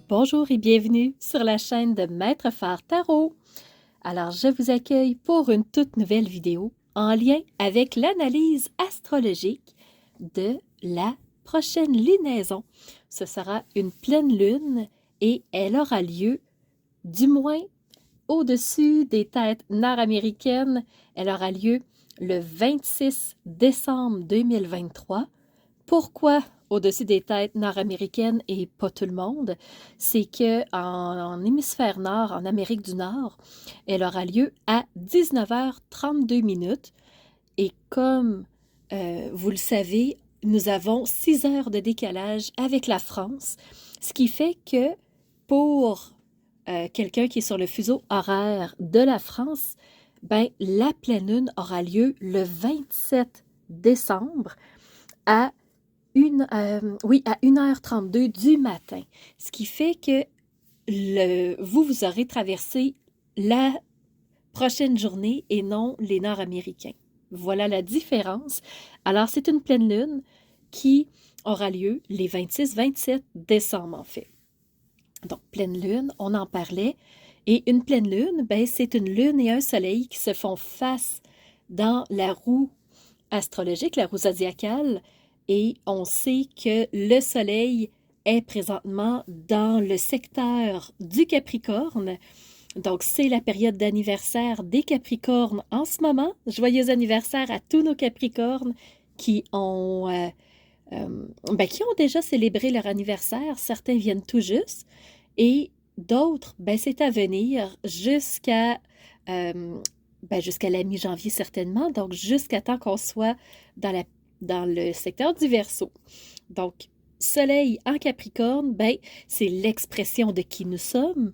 Bonjour et bienvenue sur la chaîne de Maître Phare Tarot. Alors, je vous accueille pour une toute nouvelle vidéo en lien avec l'analyse astrologique de la prochaine lunaison. Ce sera une pleine lune et elle aura lieu, du moins au-dessus des têtes nord-américaines, elle aura lieu le 26 décembre 2023. Pourquoi au-dessus des têtes nord-américaines et pas tout le monde? C'est que en hémisphère nord, en Amérique du Nord, elle aura lieu à 19h32 minutes. Et comme vous le savez, nous avons 6 heures de décalage avec la France, ce qui fait que pour quelqu'un qui est sur le fuseau horaire de la France, ben, la pleine lune aura lieu le 27 décembre à à 1h32 du matin. Ce qui fait que vous aurez traversé la prochaine journée et non les Nord-Américains. Voilà la différence. Alors, c'est une pleine lune qui aura lieu les 26-27 décembre, en fait. Donc, pleine lune, on en parlait. Et une pleine lune, ben, c'est une lune et un soleil qui se font face dans la roue astrologique, la roue zodiacale, et on sait que le soleil est présentement dans le secteur du Capricorne. Donc, c'est la période d'anniversaire des Capricornes en ce moment. Joyeux anniversaire à tous nos Capricornes qui ont, qui ont déjà célébré leur anniversaire. Certains viennent tout juste et d'autres, ben, c'est à venir jusqu'à la mi-janvier certainement, donc jusqu'à temps qu'on soit dans le secteur du Verseau. Donc, Soleil en Capricorne, ben, c'est l'expression de qui nous sommes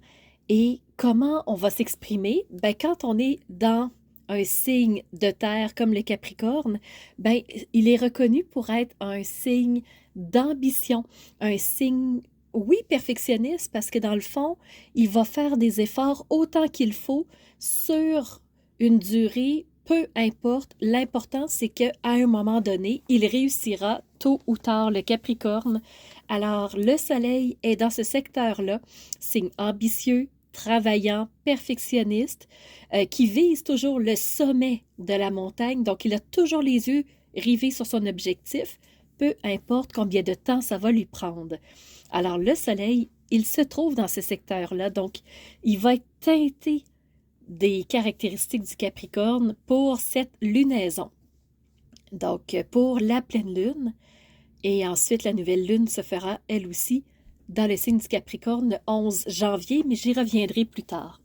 et comment on va s'exprimer. Ben, quand on est dans un signe de terre comme le Capricorne, ben, il est reconnu pour être un signe d'ambition, un signe, oui, perfectionniste, parce que dans le fond, il va faire des efforts autant qu'il faut sur une durée, peu importe. L'important, c'est qu'à un moment donné, il réussira tôt ou tard, le Capricorne. Alors, le Soleil est dans ce secteur-là, signe ambitieux, travaillant, perfectionniste, qui vise toujours le sommet de la montagne. Donc, il a toujours les yeux rivés sur son objectif, peu importe combien de temps ça va lui prendre. Alors, le Soleil, il se trouve dans ce secteur-là, donc il va être teinté des caractéristiques du Capricorne pour cette lunaison. Donc, pour la pleine lune, et ensuite la nouvelle lune se fera, elle aussi, dans le signe du Capricorne le 11 janvier, mais j'y reviendrai plus tard.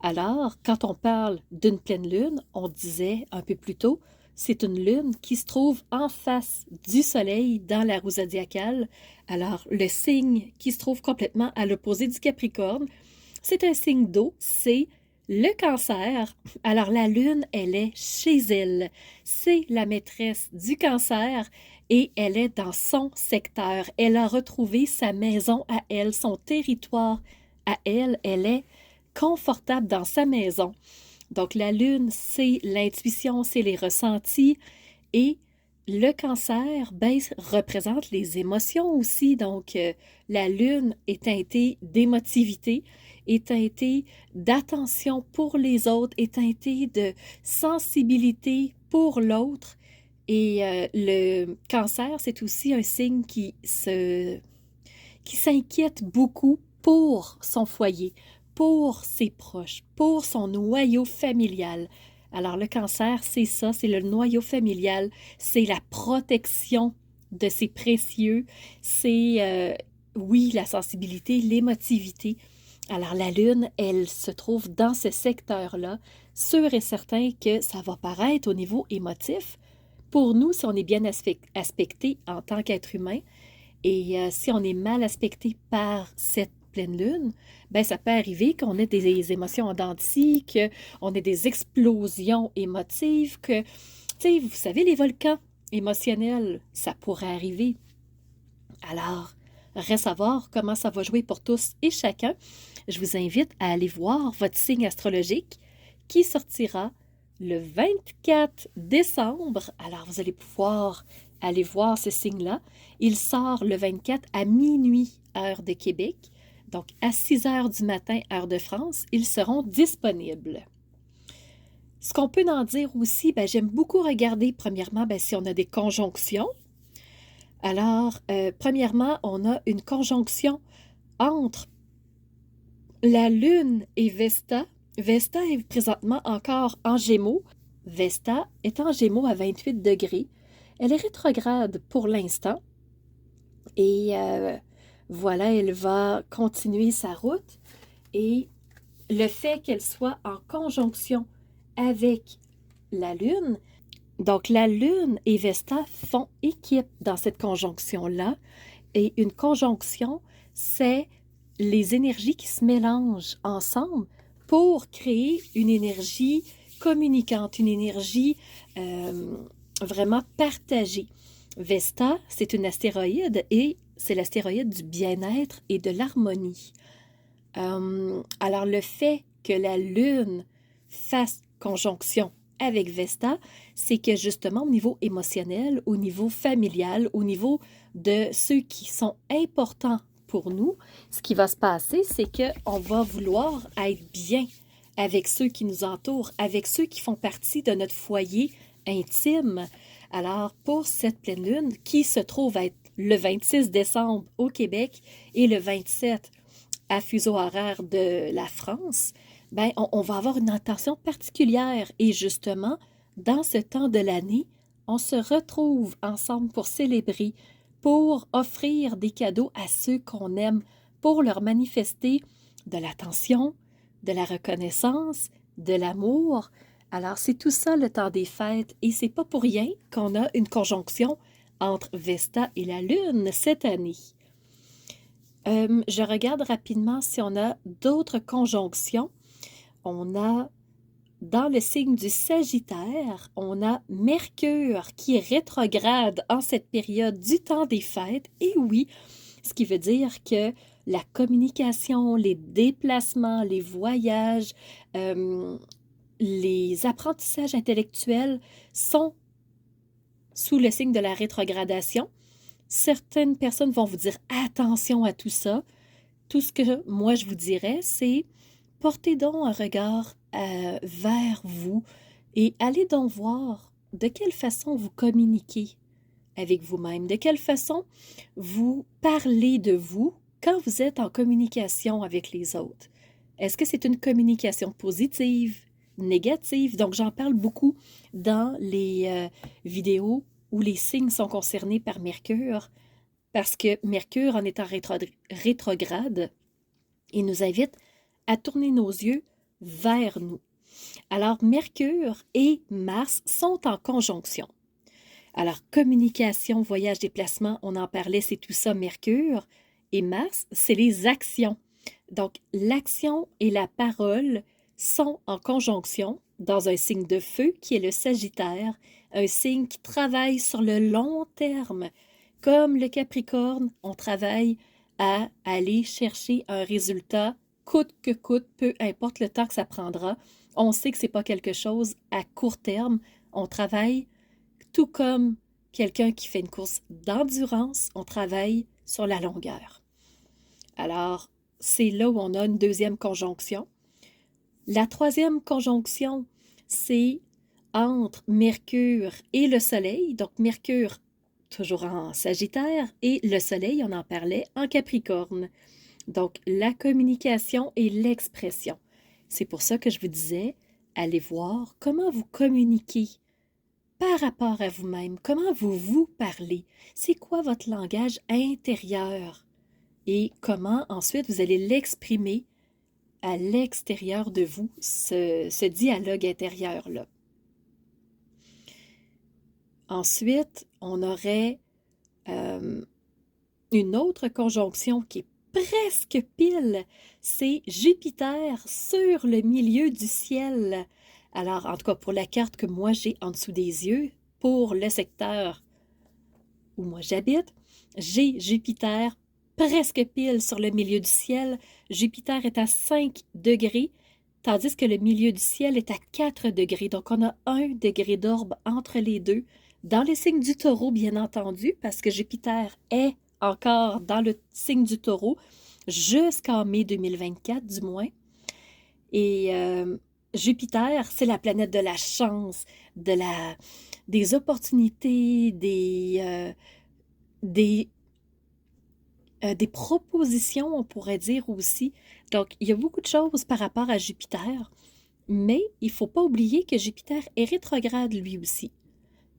Alors, quand on parle d'une pleine lune, on disait un peu plus tôt, c'est une lune qui se trouve en face du soleil dans la roue zodiacale. Alors, le signe qui se trouve complètement à l'opposé du Capricorne, c'est un signe d'eau, c'est le Cancer. Alors, la lune, elle est chez elle. C'est la maîtresse du Cancer et elle est dans son secteur. Elle a retrouvé sa maison à elle, son territoire à elle. Elle est confortable dans sa maison. Donc, la lune, c'est l'intuition, c'est les ressentis et le Cancer, ben, représente les émotions aussi. Donc, la lune est teintée d'émotivité, est teintée d'attention pour les autres, est teintée de sensibilité pour l'autre. Et le Cancer, c'est aussi un signe qui s'inquiète beaucoup pour son foyer, pour ses proches, pour son noyau familial. Alors, le Cancer, c'est ça, c'est le noyau familial, c'est la protection de ses précieux, c'est, oui, la sensibilité, l'émotivité. Alors, la Lune, elle se trouve dans ce secteur-là, sûr et certain que ça va paraître au niveau émotif. Pour nous, si on est bien aspecté en tant qu'être humain, et si on est mal aspecté par cette pleine lune, ben ça peut arriver qu'on ait des émotions en dents de scie, qu'on ait des explosions émotives, que, tu sais, vous savez, les volcans émotionnels, ça pourrait arriver. Alors, reste à voir comment ça va jouer pour tous et chacun. Je vous invite à aller voir votre signe astrologique qui sortira le 24 décembre. Alors, vous allez pouvoir aller voir ce signe-là. Il sort le 24 à minuit, heure de Québec. Donc, à 6 heures du matin, heure de France, ils seront disponibles. Ce qu'on peut en dire aussi, j'aime beaucoup regarder, premièrement, si on a des conjonctions. Alors, premièrement, on a une conjonction entre la Lune et Vesta. Vesta est présentement encore en Gémeaux. Vesta est en Gémeaux à 28 degrés. Elle est rétrograde pour l'instant. Et voilà, elle va continuer sa route. Et le fait qu'elle soit en conjonction avec la Lune, donc la Lune et Vesta font équipe dans cette conjonction-là. Et une conjonction, c'est les énergies qui se mélangent ensemble pour créer une énergie communicante, une énergie vraiment partagée. Vesta, c'est une astéroïde et c'est l'astéroïde du bien-être et de l'harmonie. Alors, le fait que la Lune fasse conjonction avec Vesta, c'est que justement au niveau émotionnel, au niveau familial, au niveau de ceux qui sont importants pour nous, ce qui va se passer, c'est qu'on va vouloir être bien avec ceux qui nous entourent, avec ceux qui font partie de notre foyer intime. Alors, pour cette pleine lune, qui se trouve être le 26 décembre au Québec et le 27 à fuseau horaire de la France, on va avoir une attention particulière. Et justement, dans ce temps de l'année, on se retrouve ensemble pour célébrer, pour offrir des cadeaux à ceux qu'on aime, pour leur manifester de l'attention, de la reconnaissance, de l'amour. Alors, c'est tout ça le temps des fêtes et c'est pas pour rien qu'on a une conjonction entre Vesta et la Lune cette année. Je regarde rapidement si on a d'autres conjonctions. On a, dans le signe du Sagittaire, on a Mercure qui est rétrograde en cette période du temps des fêtes. Et oui, ce qui veut dire que la communication, les déplacements, les voyages, les apprentissages intellectuels sont sous le signe de la rétrogradation. Certaines personnes vont vous dire attention à tout ça. Tout ce que moi je vous dirais, c'est portez donc un regard vers vous et allez donc voir de quelle façon vous communiquez avec vous-même, de quelle façon vous parlez de vous quand vous êtes en communication avec les autres. Est-ce que c'est une communication positive, négative? Donc, j'en parle beaucoup dans les vidéos où les signes sont concernés par Mercure, parce que Mercure, en étant rétrograde, il nous invite à tourner nos yeux vers nous. Alors, Mercure et Mars sont en conjonction. Alors, communication, voyage, déplacement, on en parlait, c'est tout ça, Mercure. Et Mars, c'est les actions. Donc, l'action et la parole sont en conjonction dans un signe de feu qui est le Sagittaire, un signe qui travaille sur le long terme. Comme le Capricorne, on travaille à aller chercher un résultat coûte que coûte, peu importe le temps que ça prendra. On sait que ce n'est pas quelque chose à court terme. On travaille tout comme quelqu'un qui fait une course d'endurance, on travaille sur la longueur. Alors, c'est là où on a une deuxième conjonction. La troisième conjonction, c'est entre Mercure et le Soleil. Donc, Mercure, toujours en Sagittaire, et le Soleil, on en parlait, en Capricorne. Donc, la communication et l'expression. C'est pour ça que je vous disais, allez voir comment vous communiquez par rapport à vous-même, comment vous vous parlez, c'est quoi votre langage intérieur et comment ensuite vous allez l'exprimer à l'extérieur de vous, ce dialogue intérieur-là. Ensuite, on aurait une autre conjonction qui est presque pile, c'est Jupiter sur le milieu du ciel. Alors, en tout cas, pour la carte que moi j'ai en dessous des yeux, pour le secteur où moi j'habite, j'ai Jupiter presque pile sur le milieu du ciel. Jupiter est à 5 degrés, tandis que le milieu du ciel est à 4 degrés. Donc, on a 1 degré d'orbe entre les deux. Dans le signe du Taureau, bien entendu, parce que Jupiter est encore dans le signe du Taureau. jusqu'en mai 2024 du moins. Et Jupiter, c'est la planète de la chance, des opportunités, des, des propositions, on pourrait dire aussi. Donc, il y a beaucoup de choses par rapport à Jupiter, mais il ne faut pas oublier que Jupiter est rétrograde lui aussi.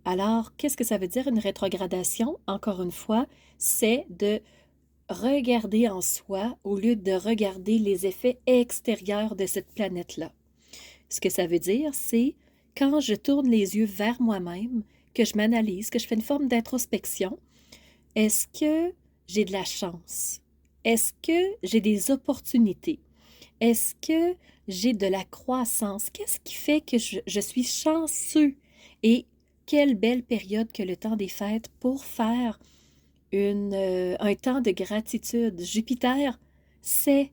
Alors, qu'est-ce que ça veut dire une rétrogradation? Encore une fois, c'est de regarder en soi au lieu de regarder les effets extérieurs de cette planète-là. Ce que ça veut dire, c'est quand je tourne les yeux vers moi-même, que je m'analyse, que je fais une forme d'introspection, est-ce que j'ai de la chance? Est-ce que j'ai des opportunités? Est-ce que j'ai de la croissance? Qu'est-ce qui fait que je suis chanceux? Et quelle belle période que le temps des fêtes pour faire un temps de gratitude. Jupiter, c'est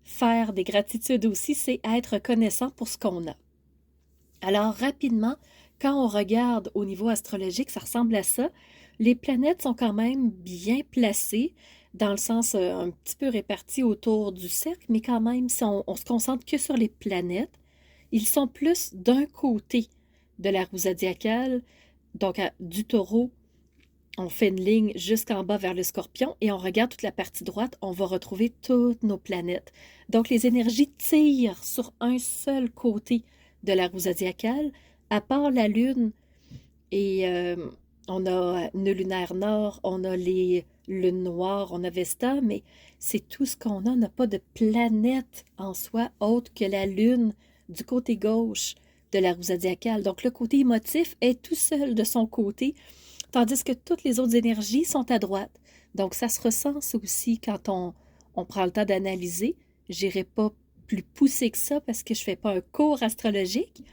faire des gratitudes aussi, c'est être reconnaissant pour ce qu'on a. Alors, rapidement, quand on regarde au niveau astrologique, ça ressemble à ça. Les planètes sont quand même bien placées, dans le sens un petit peu réparties autour du cercle, mais quand même, si on se concentre que sur les planètes, ils sont plus d'un côté de la roue zodiacale, donc du taureau. On fait une ligne jusqu'en bas vers le Scorpion et on regarde toute la partie droite, on va retrouver toutes nos planètes. Donc les énergies tirent sur un seul côté de la roue zodiacale, à part la Lune et on a nœud lunaire nord, on a les lunes noires, on a Vesta, mais c'est tout ce qu'on a. On n'a pas de planète en soi autre que la Lune du côté gauche de la roue zodiacale. Donc le côté émotif est tout seul de son côté, tandis que toutes les autres énergies sont à droite. Donc, ça se ressent ça aussi quand on prend le temps d'analyser. Je n'irai pas plus poussé que ça parce que je ne fais pas un cours astrologique,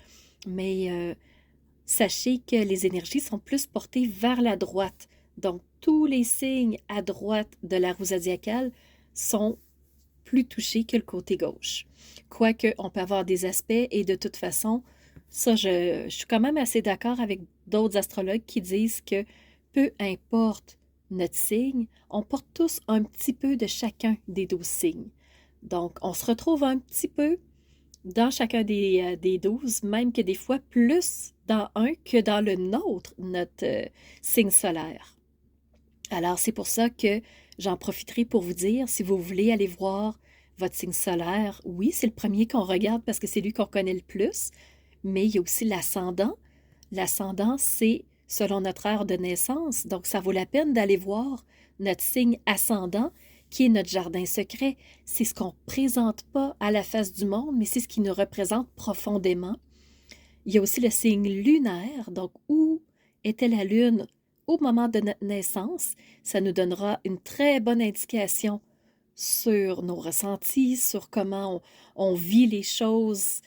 mais sachez que les énergies sont plus portées vers la droite. Donc, tous les signes à droite de la roue zodiacale sont plus touchés que le côté gauche. Quoique, on peut avoir des aspects et de toute façon, ça, je suis quand même assez d'accord avec d'autres astrologues qui disent que peu importe notre signe, on porte tous un petit peu de chacun des 12 signes. Donc, on se retrouve un petit peu dans chacun des 12, même que des fois plus dans un que dans le nôtre, notre signe solaire. Alors, c'est pour ça que j'en profiterai pour vous dire, si vous voulez aller voir votre signe solaire, oui, c'est le premier qu'on regarde parce que c'est lui qu'on connaît le plus, mais il y a aussi l'ascendant. L'ascendant, c'est selon notre heure de naissance, donc ça vaut la peine d'aller voir notre signe ascendant, qui est notre jardin secret. C'est ce qu'on ne présente pas à la face du monde, mais c'est ce qui nous représente profondément. Il y a aussi le signe lunaire, donc où était la Lune au moment de notre naissance. Ça nous donnera une très bonne indication sur nos ressentis, sur comment on vit les choses,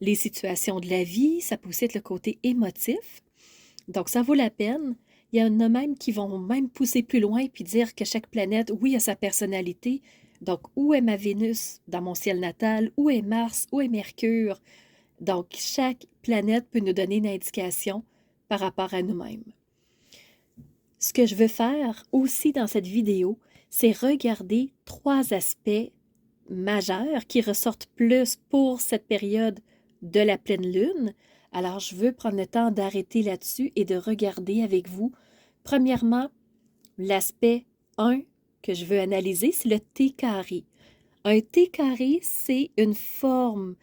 les situations de la vie. Ça peut aussi être le côté émotif. Donc, ça vaut la peine. Il y en a même qui vont même pousser plus loin puis dire que chaque planète, oui, a sa personnalité. Donc, où est ma Vénus dans mon ciel natal? Où est Mars? Où est Mercure? Donc, chaque planète peut nous donner une indication par rapport à nous-mêmes. Ce que je veux faire aussi dans cette vidéo, c'est regarder 3 aspects majeurs qui ressortent plus pour cette période de la pleine lune. Alors, je veux prendre le temps d'arrêter là-dessus et de regarder avec vous. Premièrement, l'aspect 1 que je veux analyser, c'est le T carré. Un T carré, c'est une forme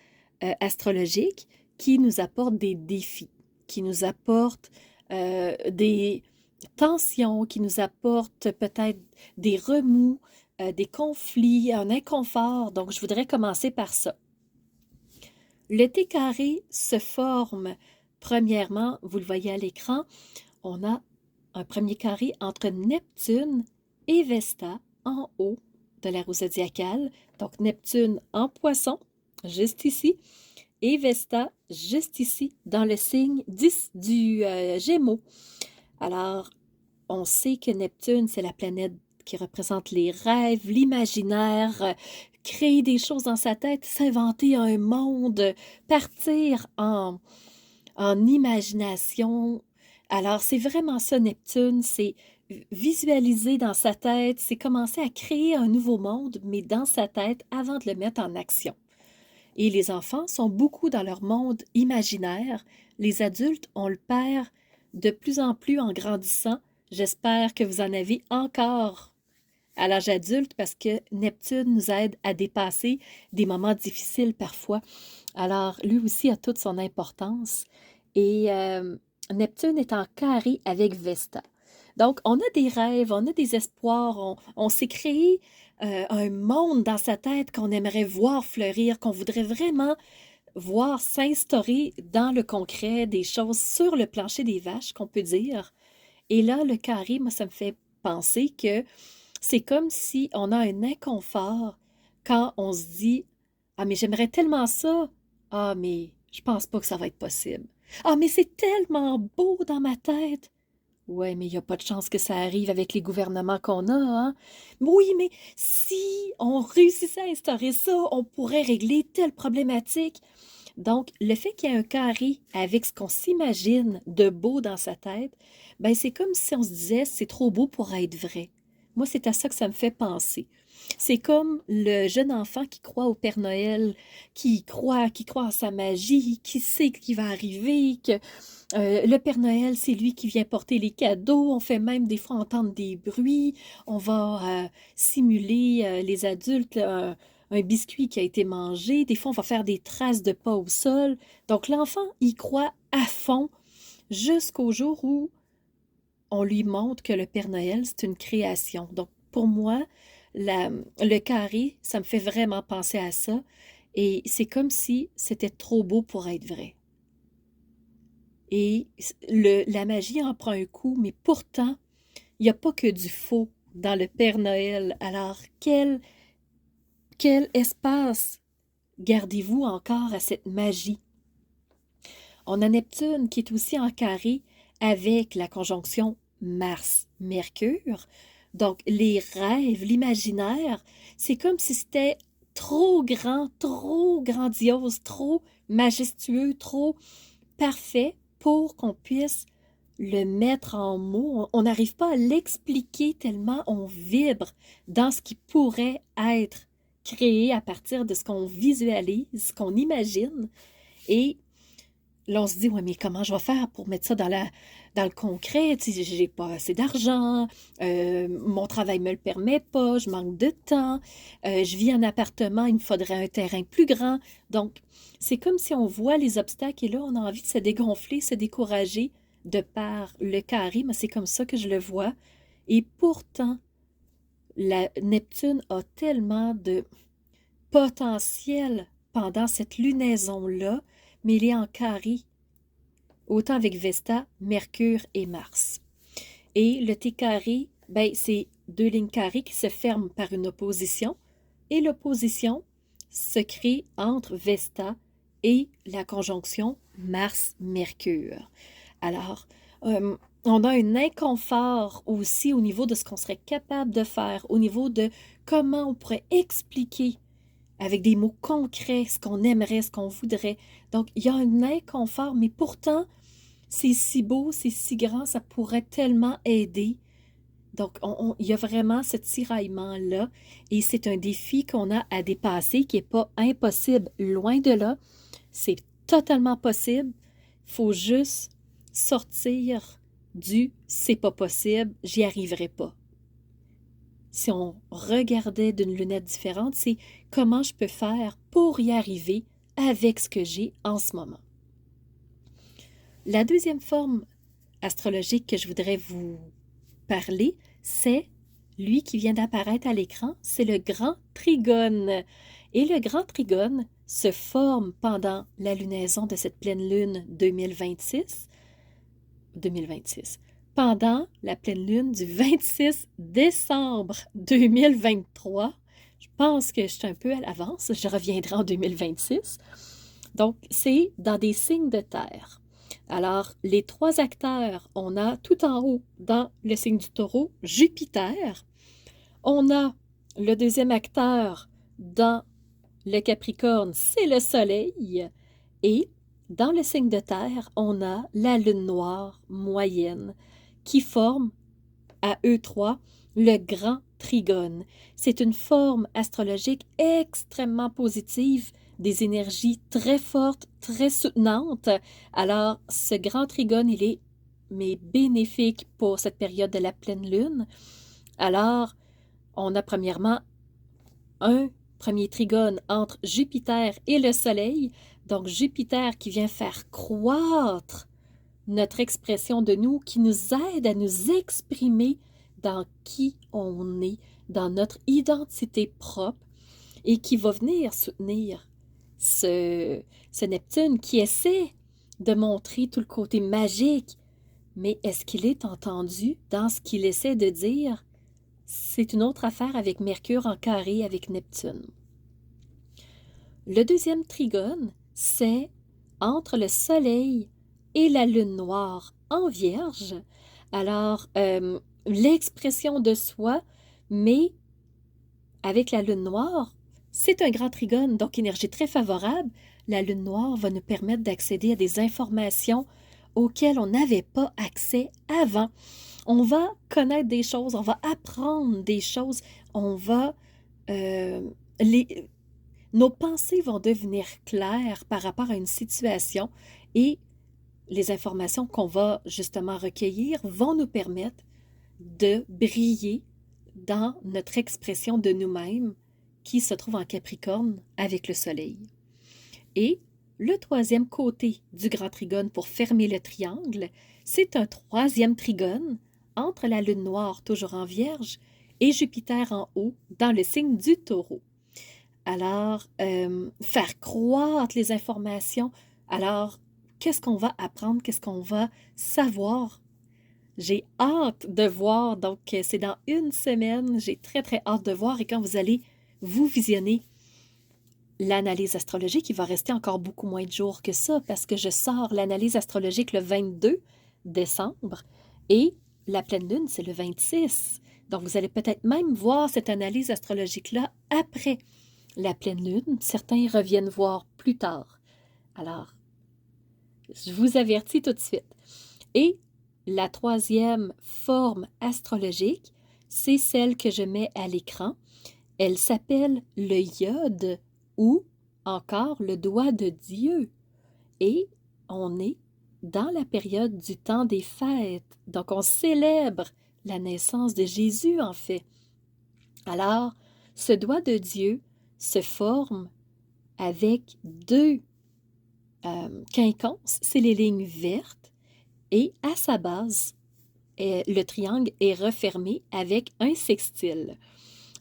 astrologique qui nous apporte des défis, qui nous apporte des tensions, qui nous apporte peut-être des remous, des conflits, un inconfort. Donc, je voudrais commencer par ça. Le T carré se forme, premièrement, vous le voyez à l'écran, on a un premier carré entre Neptune et Vesta en haut de la roue zodiacale. Donc, Neptune en Poisson, juste ici, et Vesta, juste ici, dans le signe du Gémeaux. Alors, on sait que Neptune, c'est la planète qui représente les rêves, l'imaginaire, créer des choses dans sa tête, s'inventer un monde, partir en imagination. Alors, c'est vraiment ça, Neptune, c'est visualiser dans sa tête, c'est commencer à créer un nouveau monde, mais dans sa tête avant de le mettre en action. Et les enfants sont beaucoup dans leur monde imaginaire. Les adultes, on le perd de plus en plus en grandissant. J'espère que vous en avez encore à l'âge adulte parce que Neptune nous aide à dépasser des moments difficiles parfois. Alors, lui aussi a toute son importance. Et Neptune est en carré avec Vesta. Donc, on a des rêves, on a des espoirs, on s'est créé un monde dans sa tête qu'on aimerait voir fleurir, qu'on voudrait vraiment voir s'instaurer dans le concret, des choses sur le plancher des vaches, qu'on peut dire. Et là, le carré, moi, ça me fait penser que c'est comme si on a un inconfort quand on se dit ah, mais j'aimerais tellement ça. Ah, mais je pense pas que ça va être possible. Ah, mais c'est tellement beau dans ma tête. Ouais, mais il n'y a pas de chance que ça arrive avec les gouvernements qu'on a, hein? Oui, mais si on réussissait à instaurer ça, on pourrait régler telle problématique. Donc, le fait qu'il y ait un carré avec ce qu'on s'imagine de beau dans sa tête, ben c'est comme si on se disait c'est trop beau pour être vrai. Moi, c'est à ça que ça me fait penser. C'est comme le jeune enfant qui croit au Père Noël, qui croit en sa magie, qui sait ce qui va arriver, que le Père Noël, c'est lui qui vient porter les cadeaux. On fait même des fois entendre des bruits. On va simuler les adultes, là, un biscuit qui a été mangé. Des fois, on va faire des traces de pas au sol. Donc, l'enfant y croit à fond jusqu'au jour où on lui montre que le Père Noël, c'est une création. Donc, pour moi, le carré, ça me fait vraiment penser à ça. Et c'est comme si c'était trop beau pour être vrai. Et la magie en prend un coup, mais pourtant, il n'y a pas que du faux dans le Père Noël. Alors, quel espace gardez-vous encore à cette magie? On a Neptune qui est aussi en carré avec la conjonction Mars-Mercure. Donc, les rêves, l'imaginaire, c'est comme si c'était trop grand, trop grandiose, trop majestueux, trop parfait pour qu'on puisse le mettre en mots. On n'arrive pas à l'expliquer tellement on vibre dans ce qui pourrait être créé à partir de ce qu'on visualise, ce qu'on imagine. Et là, on se dit, ouais, mais comment je vais faire pour mettre ça dans le concret? Tu sais, j'ai pas assez d'argent, mon travail me le permet pas, je manque de temps, je vis en appartement, il me faudrait un terrain plus grand. Donc, c'est comme si on voit les obstacles et là, on a envie de se dégonfler, se décourager de par le carré. Mais c'est comme ça que je le vois. Et pourtant, la Neptune a tellement de potentiel pendant cette lunaison-là, mais il est en carré, autant avec Vesta, Mercure et Mars. Et le T carré, ben, c'est deux lignes carrées qui se ferment par une opposition, et l'opposition se crée entre Vesta et la conjonction Mars-Mercure. Alors, on a un inconfort aussi au niveau de ce qu'on serait capable de faire, au niveau de comment on pourrait expliquer avec des mots concrets ce qu'on aimerait, ce qu'on voudrait. Donc, il y a un inconfort, mais pourtant, c'est si beau, c'est si grand, ça pourrait tellement aider. Donc, il y a vraiment ce tiraillement-là et c'est un défi qu'on a à dépasser qui n'est pas impossible, loin de là. C'est totalement possible. Il faut juste sortir du c'est pas possible, j'y arriverai pas. Si on regardait d'une lunette différente, c'est comment je peux faire pour y arriver avec ce que j'ai en ce moment. La deuxième forme astrologique que je voudrais vous parler, c'est lui qui vient d'apparaître à l'écran, c'est le grand trigone. Et le grand trigone se forme pendant la lunaison de cette pleine lune 2026, pendant la pleine lune du 26 décembre 2023. Je pense que je suis un peu à l'avance, je reviendrai en 2026. Donc, c'est dans des signes de terre. Alors, les trois acteurs, on a tout en haut, dans le signe du taureau, Jupiter. On a le deuxième acteur dans le Capricorne, c'est le Soleil. Et dans le signe de terre, on a la lune noire moyenne qui forme à eux trois, le grand trigone. C'est une forme astrologique extrêmement positive, des énergies très fortes, très soutenantes. Alors, ce grand trigone, il est mais bénéfique pour cette période de la pleine lune. Alors, on a premièrement un premier trigone entre Jupiter et le Soleil. Donc, Jupiter qui vient faire croître notre expression de nous, qui nous aide à nous exprimer dans qui on est, dans notre identité propre, et qui va venir soutenir ce Neptune qui essaie de montrer tout le côté magique. Mais est-ce qu'il est entendu dans ce qu'il essaie de dire? C'est une autre affaire avec Mercure en carré avec Neptune. Le deuxième trigone, c'est entre le Soleil et la Lune noire en Vierge. Alors, l'expression de soi, mais avec la Lune noire, c'est un grand trigone, donc énergie très favorable. La Lune noire va nous permettre d'accéder à des informations auxquelles on n'avait pas accès avant. On va connaître des choses, on va apprendre des choses, on va... nos pensées vont devenir claires par rapport à une situation et les informations qu'on va justement recueillir vont nous permettre de briller dans notre expression de nous-mêmes qui se trouve en Capricorne avec le Soleil. Et le troisième côté du grand trigone pour fermer le triangle, c'est un troisième trigone entre la Lune noire, toujours en Vierge, et Jupiter en haut, dans le signe du Taureau. Alors, faire croître les informations. Alors, qu'est-ce qu'on va apprendre? Qu'est-ce qu'on va savoir? J'ai hâte de voir. Donc, c'est dans une semaine. J'ai très, très hâte de voir. Et quand vous allez vous visionner l'analyse astrologique, il va rester encore beaucoup moins de jours que ça parce que je sors l'analyse astrologique le 22 décembre et la pleine lune, c'est le 26. Donc, vous allez peut-être même voir cette analyse astrologique-là après la pleine lune. Certains reviennent voir plus tard. Alors, je vous avertis tout de suite. Et la troisième forme astrologique, c'est celle que je mets à l'écran. Elle s'appelle le iode ou encore le doigt de Dieu. Et on est dans la période du temps des fêtes. Donc, on célèbre la naissance de Jésus, en fait. Alors, ce doigt de Dieu se forme avec deux quinconces, c'est les lignes vertes, et à sa base, le triangle est refermé avec un sextile.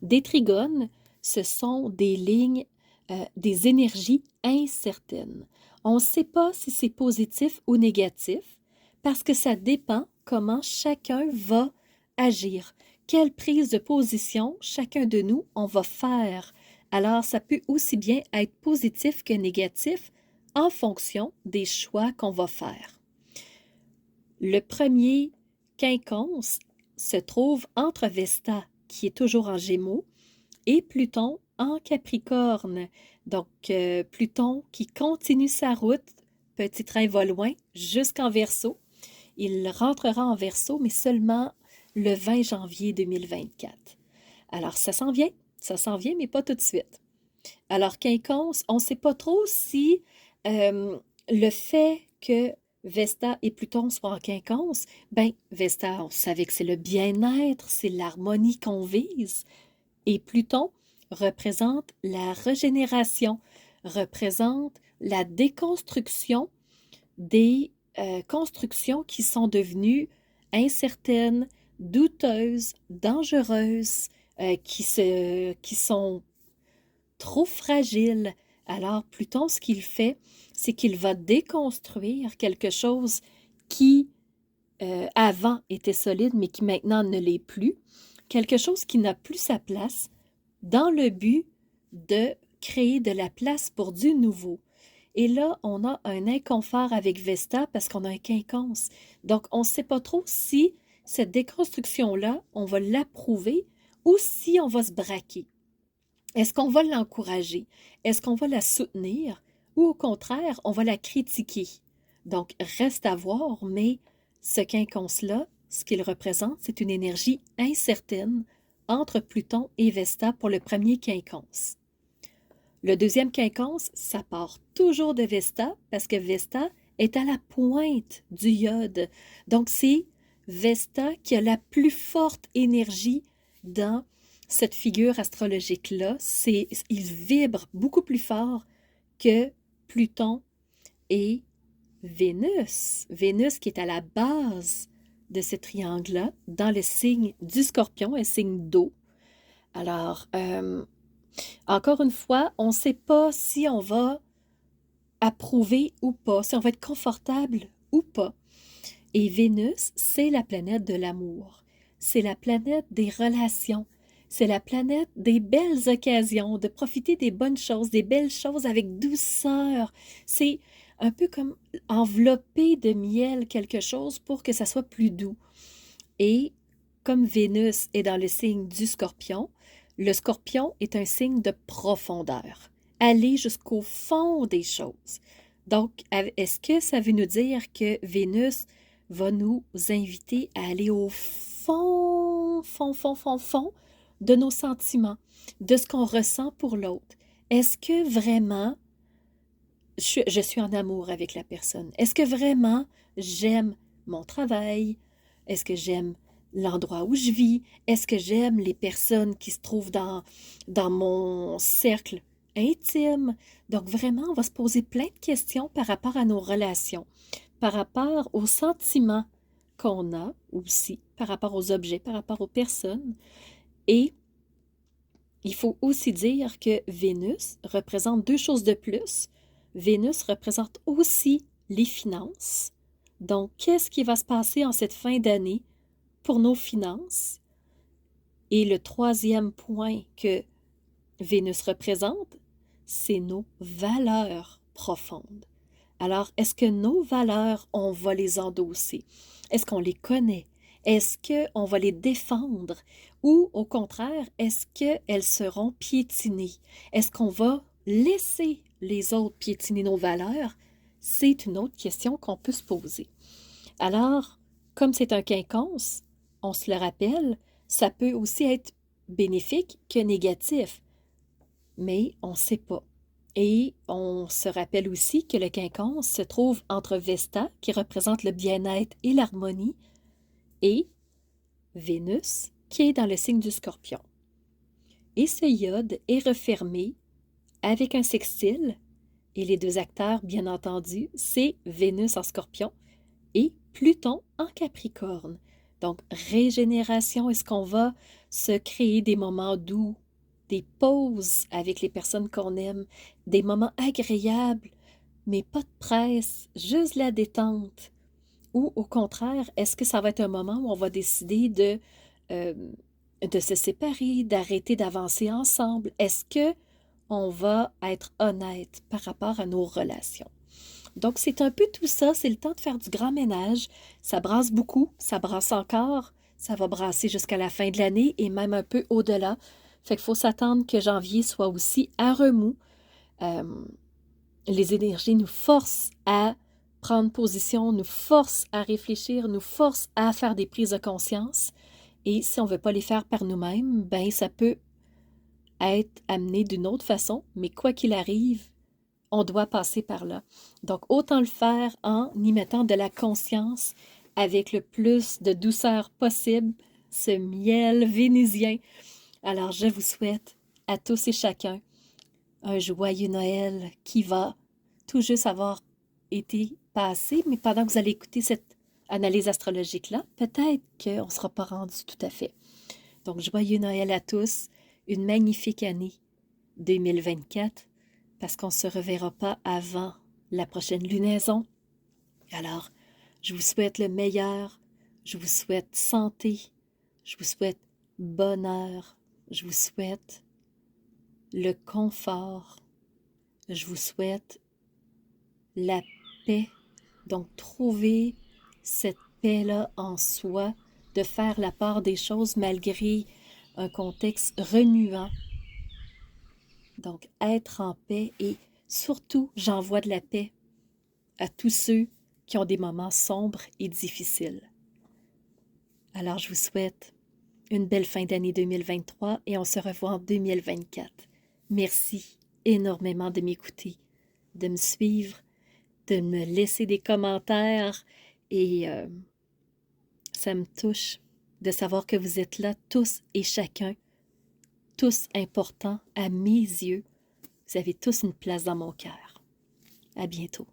Des trigones, ce sont des lignes, des énergies incertaines. On ne sait pas si c'est positif ou négatif parce que ça dépend comment chacun va agir, quelle prise de position chacun de nous on va faire. Alors, ça peut aussi bien être positif que négatif en fonction des choix qu'on va faire. Le premier quinconce se trouve entre Vesta, qui est toujours en Gémeaux, et Pluton en Capricorne. Donc, Pluton qui continue sa route, petit train va loin, jusqu'en Verseau. Il rentrera en Verseau, mais seulement le 20 janvier 2024. Alors, ça s'en vient, mais pas tout de suite. Alors, quinconce, on ne sait pas trop si le fait que Vesta et Pluton soient en quinconce, ben Vesta, on savait que c'est le bien-être, c'est l'harmonie qu'on vise. Et Pluton représente la régénération, représente la déconstruction des constructions qui sont devenues incertaines, douteuses, dangereuses, qui sont trop fragiles. Alors, Pluton, ce qu'il fait, c'est qu'il va déconstruire quelque chose qui, avant, était solide, mais qui maintenant ne l'est plus. Quelque chose qui n'a plus sa place dans le but de créer de la place pour du nouveau. Et là, on a un inconfort avec Vesta parce qu'on a un quinconce. Donc, on ne sait pas trop si cette déconstruction-là, on va l'approuver ou si on va se braquer. Est-ce qu'on va l'encourager? Est-ce qu'on va la soutenir? Ou au contraire, on va la critiquer? Donc, reste à voir, mais ce quinconce-là ce qu'il représente, c'est une énergie incertaine entre Pluton et Vesta pour le premier quinconce. Le deuxième quinconce, ça part toujours de Vesta parce que Vesta est à la pointe du iode. Donc, c'est Vesta qui a la plus forte énergie dans cette figure astrologique-là. Il vibre beaucoup plus fort que Pluton et Vénus. Vénus qui est à la base de ce triangle-là, dans le signe du Scorpion, un signe d'eau. Alors, encore une fois, on ne sait pas si on va approuver ou pas, si on va être confortable ou pas. Et Vénus, c'est la planète de l'amour. C'est la planète des relations. C'est la planète des belles occasions, de profiter des bonnes choses, des belles choses avec douceur. C'est un peu comme envelopper de miel quelque chose pour que ça soit plus doux. Et comme Vénus est dans le signe du Scorpion, le Scorpion est un signe de profondeur. Aller jusqu'au fond des choses. Donc, est-ce que ça veut nous dire que Vénus va nous inviter à aller au fond de nos sentiments, de ce qu'on ressent pour l'autre? Est-ce que vraiment je suis en amour avec la personne? Est-ce que vraiment j'aime mon travail? Est-ce que j'aime l'endroit où je vis? Est-ce que j'aime les personnes qui se trouvent dans mon cercle intime? Donc vraiment, on va se poser plein de questions par rapport à nos relations, par rapport aux sentiments qu'on a aussi, par rapport aux objets, par rapport aux personnes. Et il faut aussi dire que Vénus représente deux choses de plus. Vénus représente aussi les finances. Donc, qu'est-ce qui va se passer en cette fin d'année pour nos finances? Et le troisième point que Vénus représente, c'est nos valeurs profondes. Alors, est-ce que nos valeurs, on va les endosser? Est-ce qu'on les connaît? Est-ce qu'on va les défendre? Ou au contraire, est-ce qu'elles seront piétinées? Est-ce qu'on va laisser les autres piétiner nos valeurs? C'est une autre question qu'on peut se poser. Alors, comme c'est un quinconce, on se le rappelle, ça peut aussi être bénéfique que négatif, mais on ne sait pas. Et on se rappelle aussi que le quinconce se trouve entre Vesta, qui représente le bien-être et l'harmonie, et Vénus, qui est dans le signe du Scorpion. Et ce iode est refermé avec un sextile, et les deux acteurs, bien entendu, c'est Vénus en Scorpion et Pluton en Capricorne. Donc, régénération, est-ce qu'on va se créer des moments doux, des pauses avec les personnes qu'on aime, des moments agréables, mais pas de presse, juste la détente? Ou au contraire, est-ce que ça va être un moment où on va décider euh, de se séparer, d'arrêter d'avancer ensemble? Est-ce que on va être honnête par rapport à nos relations? Donc, c'est un peu tout ça, c'est le temps de faire du grand ménage. Ça brasse beaucoup, ça brasse encore, ça va brasser jusqu'à la fin de l'année et même un peu au-delà. Fait qu'il faut s'attendre que janvier soit aussi à remous. Euh, les énergies nous forcent à prendre position, nous forcent à réfléchir, nous forcent à faire des prises de conscience. Et si on ne veut pas les faire par nous-mêmes, ben ça peut être amené d'une autre façon, mais quoi qu'il arrive, on doit passer par là. Donc, autant le faire en y mettant de la conscience avec le plus de douceur possible, ce miel vénusien. Alors, je vous souhaite à tous et chacun un joyeux Noël qui va tout juste avoir été passé, mais pendant que vous allez écouter cette analyse astrologique-là, peut-être qu'on ne sera pas rendu tout à fait. Donc, joyeux Noël à tous, une magnifique année 2024, parce qu'on ne se reverra pas avant la prochaine lunaison. Alors, je vous souhaite le meilleur, je vous souhaite santé, je vous souhaite bonheur, je vous souhaite le confort, je vous souhaite la paix. Donc, trouver cette paix-là en soi, de faire la part des choses malgré un contexte remuant. Donc, être en paix et surtout, j'envoie de la paix à tous ceux qui ont des moments sombres et difficiles. Alors, je vous souhaite une belle fin d'année 2023 et on se revoit en 2024. Merci énormément de m'écouter, de me suivre, de me laisser des commentaires et ça me touche de savoir que vous êtes là tous et chacun, tous importants à mes yeux. Vous avez tous une place dans mon cœur. À bientôt.